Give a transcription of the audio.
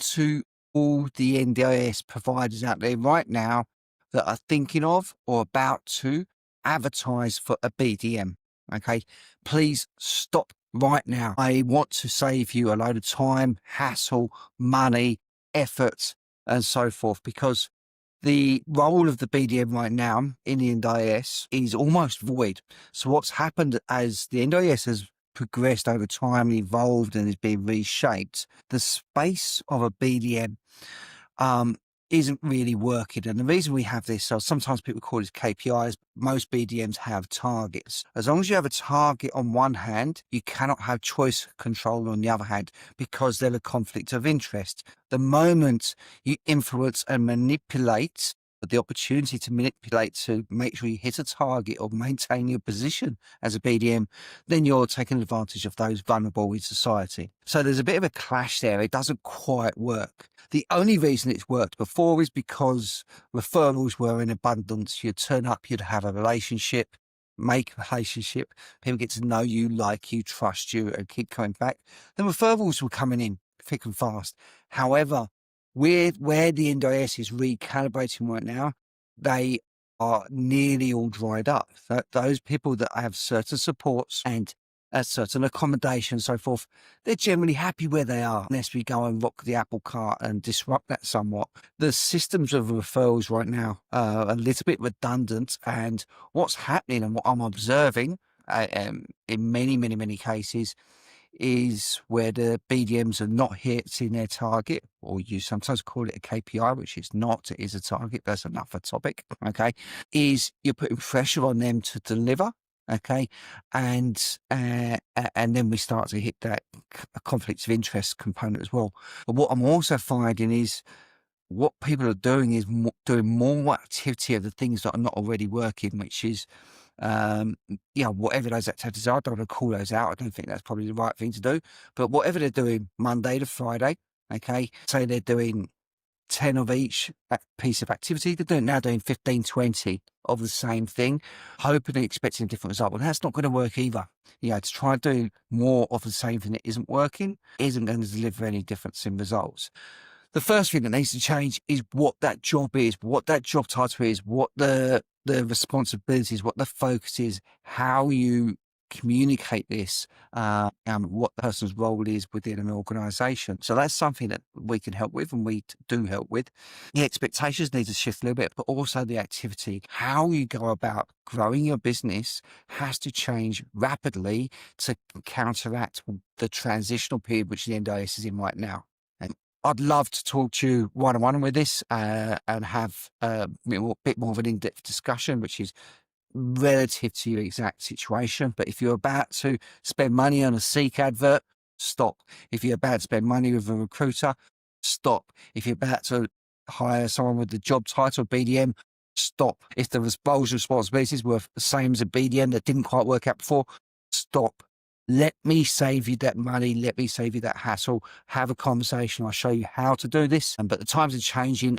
to all the NDIS providers out there right now that are thinking of or about to advertise for a BDM. Okay, please stop right now. I want to save you a load of time, hassle, money, effort, and so forth, because the role of the BDM right now in the NDIS is almost void. So what's happened as the NDIS has progressed over time, evolved, and is being reshaped, the space of a BDM isn't really working. And the reason we have this, so sometimes people call it KPIs. Most BDMs have targets. As long as you have a target on one hand, you cannot have choice control on the other hand, because they're a conflict of interest. The moment you influence and manipulate, the opportunity to manipulate to make sure you hit a target or maintain your position as a BDM, then you're taking advantage of those vulnerable in society. So there's a bit of a clash there. It doesn't quite work. The only reason it's worked before is because referrals were in abundance. You'd turn up, you'd have a relationship, make a relationship, people get to know you, like you, trust you, and keep coming back. The referrals were coming in thick and fast. However, where the NDIS is recalibrating right now, they are nearly all dried up. Those people that have certain supports and certain accommodation and so forth, they're generally happy where they are, unless we go and rock the apple cart and disrupt that somewhat. The systems of referrals right now are a little bit redundant, and what's happening and what I'm observing in many cases is where the BDMs are not hitting their target, or you sometimes call it a KPI, which it's not, it is a target, that's another topic, okay, is you're putting pressure on them to deliver, okay, and then we start to hit that conflict of interest component as well. But what I'm also finding is what people are doing is doing more activity of the things that are not already working, which is whatever those activities are. I don't want to call those out. I don't think that's probably the right thing to do. But whatever they're doing Monday to Friday, okay, say they're doing 10 of each piece of activity, they're now doing 15, 20 of the same thing, hoping and expecting a different result. Well, that's not going to work either. To try and do more of the same thing that isn't working isn't going to deliver any difference in results. The first thing that needs to change is what that job is, what that job title is, what the responsibilities, what the focus is, how you communicate this, what the person's role is within an organisation. So that's something that we can help with, and we do help with. The expectations need to shift a little bit, but also the activity. How you go about growing your business has to change rapidly to counteract the transitional period which the NDIS is in right now. I'd love to talk to you one-on-one with this and have a bit more of an in-depth discussion, which is relative to your exact situation. But if you're about to spend money on a Seek advert, stop. If you're about to spend money with a recruiter, stop. If you're about to hire someone with the job title BDM, stop. If the roles and responsibilities were the same as a BDM that didn't quite work out before, stop. Let me save you that money. Let me save you that hassle. Have a conversation. I'll show you how to do this. But the times are changing.